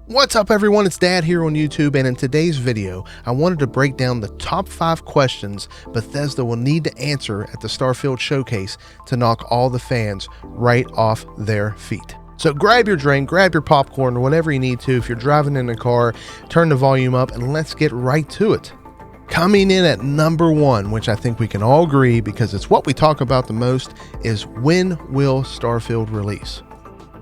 What's up everyone, it's Dad here on YouTube, and in today's video, I wanted to break down the top 5 questions Bethesda will need to answer at the Starfield showcase to knock all the fans right off their feet. So grab your drink, grab your popcorn, or whatever you need to. If you're driving in a car, turn the volume up and let's get right to it. Coming in at number 1, which I think we can all agree because it's what we talk about the most, is when will Starfield release?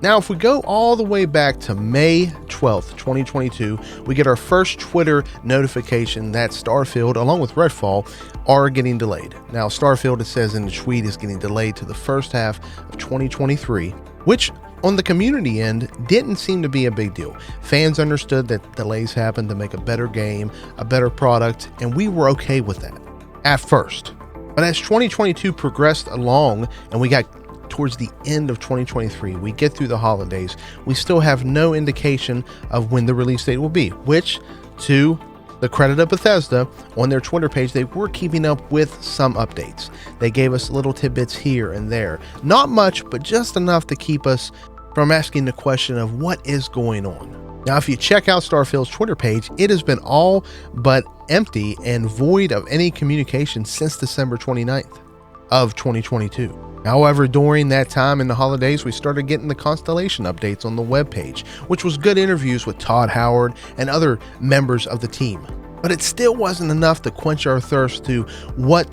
Now, if we go all the way back to May 12th, 2022, we get our first Twitter notification that Starfield, along with Redfall, are getting delayed. Now, Starfield, it says in the tweet, is getting delayed to the first half of 2023, which on the community end didn't seem to be a big deal. Fans understood that delays happen to make a better game, a better product, and we were okay with that at first. But as 2022 progressed along and we got towards the end of 2023, we get through the holidays, we still have no indication of when the release date will be, which, to the credit of Bethesda, on their Twitter page, they were keeping up with some updates. They gave us little tidbits here and there. Not much, but just enough to keep us from asking the question of what is going on. Now, if you check out Starfield's Twitter page, it has been all but empty and void of any communication since December 29th of 2022. However, during that time in the holidays, we started getting the Constellation updates on the webpage, which was good interviews with Todd Howard and other members of the team. But it still wasn't enough to quench our thirst to what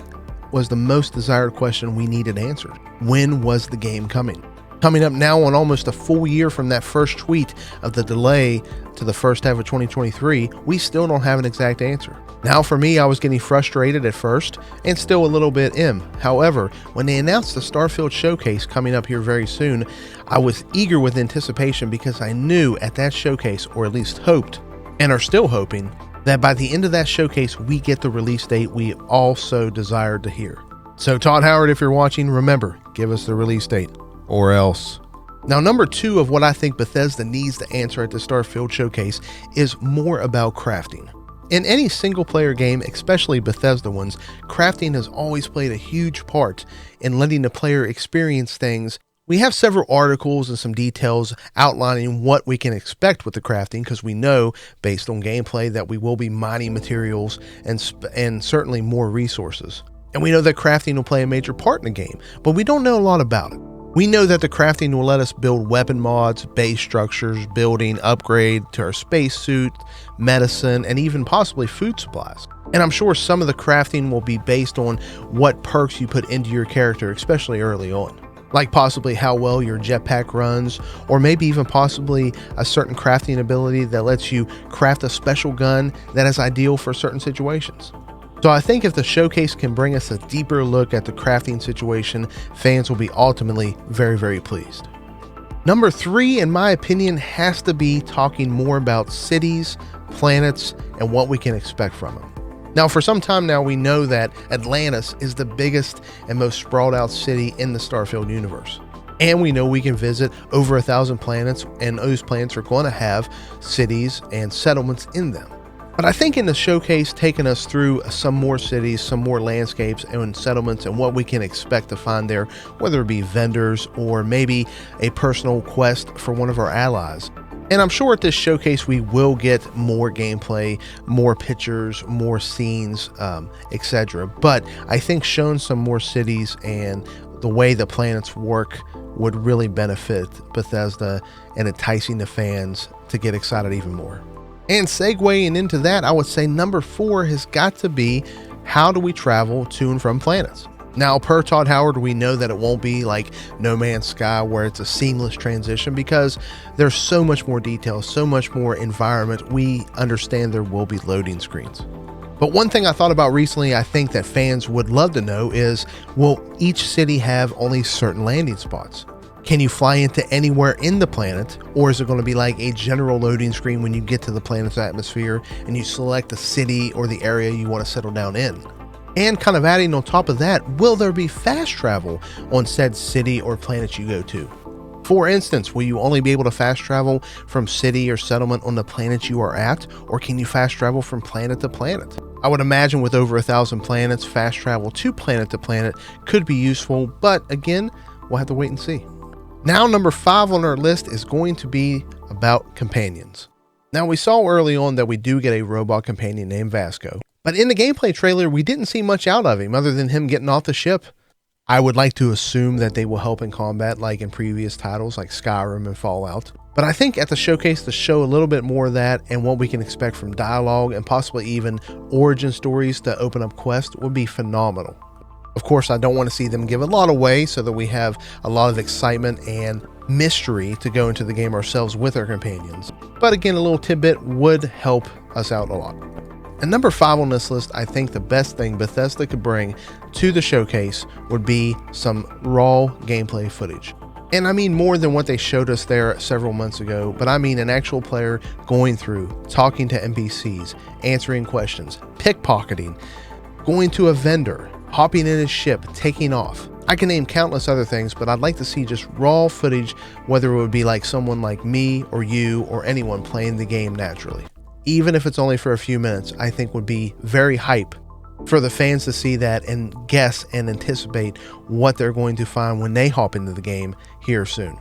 was the most desired question we needed answered. When was the game coming? Coming up now on almost a full year from that first tweet of the delay to the first half of 2023, we still don't have an exact answer. Now for me, I was getting frustrated at first and still a little bit However, when they announced the Starfield showcase coming up here very soon, I was eager with anticipation because I knew at that showcase, or at least hoped, and are still hoping, that by the end of that showcase, we get the release date we also desired to hear. So Todd Howard, if you're watching, remember, give us the release date. Or else. Now, number 2 of what I think Bethesda needs to answer at the Starfield showcase is more about crafting. In any single player game, especially Bethesda ones, crafting has always played a huge part in letting the player experience things. We have several articles and some details outlining what we can expect with the crafting, because we know based on gameplay that we will be mining materials and certainly more resources. And we know that crafting will play a major part in the game, but we don't know a lot about it. We know that the crafting will let us build weapon mods, base structures, building, upgrade to our spacesuit, medicine, and even possibly food supplies. And I'm sure some of the crafting will be based on what perks you put into your character, especially early on. Like possibly how well your jetpack runs, or maybe even possibly a certain crafting ability that lets you craft a special gun that is ideal for certain situations. So I think if the showcase can bring us a deeper look at the crafting situation, fans will be ultimately very, very pleased. Number 3, in my opinion, has to be talking more about cities, planets, and what we can expect from them. Now, for some time now, we know that Atlantis is the biggest and most sprawled out city in the Starfield universe. And we know we can visit over 1,000 planets, and those planets are going to have cities and settlements in them. But I think in the showcase, taking us through some more cities, some more landscapes and settlements, and what we can expect to find there, whether it be vendors or maybe a personal quest for one of our allies. And I'm sure at this showcase we will get more gameplay, more pictures, more scenes, etc. But I think showing some more cities and the way the planets work would really benefit Bethesda and enticing the fans to get excited even more. And segueing into that, I would say number 4 has got to be, how do we travel to and from planets? Now, per Todd Howard, we know that it won't be like No Man's Sky where it's a seamless transition, because there's so much more detail, so much more environment. We understand there will be loading screens. But one thing I thought about recently, I think that fans would love to know is, will each city have only certain landing spots? Can you fly into anywhere in the planet, or is it going to be like a general loading screen when you get to the planet's atmosphere and you select the city or the area you want to settle down in? And kind of adding on top of that, will there be fast travel on said city or planet you go to? For instance, will you only be able to fast travel from city or settlement on the planet you are at, or can you fast travel from planet to planet? I would imagine with over 1,000 planets, fast travel to planet could be useful, but again, we'll have to wait and see. Now, number 5 on our list is going to be about companions. Now, we saw early on that we do get a robot companion named Vasco, but in the gameplay trailer, we didn't see much out of him other than him getting off the ship. I would like to assume that they will help in combat like in previous titles like Skyrim and Fallout. But I think at the showcase to show a little bit more of that and what we can expect from dialogue and possibly even origin stories to open up quests would be phenomenal. Of course, I don't want to see them give a lot away so that we have a lot of excitement and mystery to go into the game ourselves with our companions. But again, a little tidbit would help us out a lot. And number 5 on this list, I think the best thing Bethesda could bring to the showcase would be some raw gameplay footage. And I mean more than what they showed us there several months ago, but I mean an actual player going through, talking to NPCs, answering questions, pickpocketing, going to a vendor, hopping in his ship, taking off. I can name countless other things, but I'd like to see just raw footage, whether it would be like someone like me or you or anyone playing the game naturally. Even if it's only for a few minutes, I think would be very hype for the fans to see that and guess and anticipate what they're going to find when they hop into the game here soon.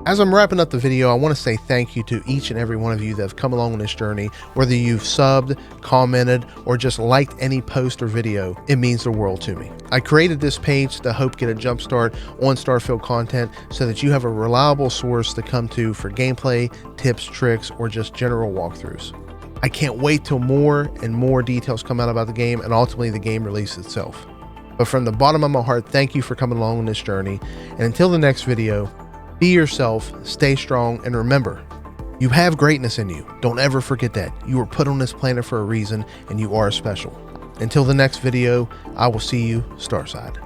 As I'm wrapping up the video, I want to say thank you to each and every one of you that have come along on this journey. Whether you've subbed, commented, or just liked any post or video, it means the world to me. I created this page to hope get a jump start on Starfield content so that you have a reliable source to come to for gameplay, tips, tricks, or just general walkthroughs. I can't wait till more and more details come out about the game and ultimately the game release itself. But from the bottom of my heart, thank you for coming along on this journey. And until the next video, be yourself, stay strong, and remember, you have greatness in you. Don't ever forget that. You were put on this planet for a reason, and you are special. Until the next video, I will see you Starside.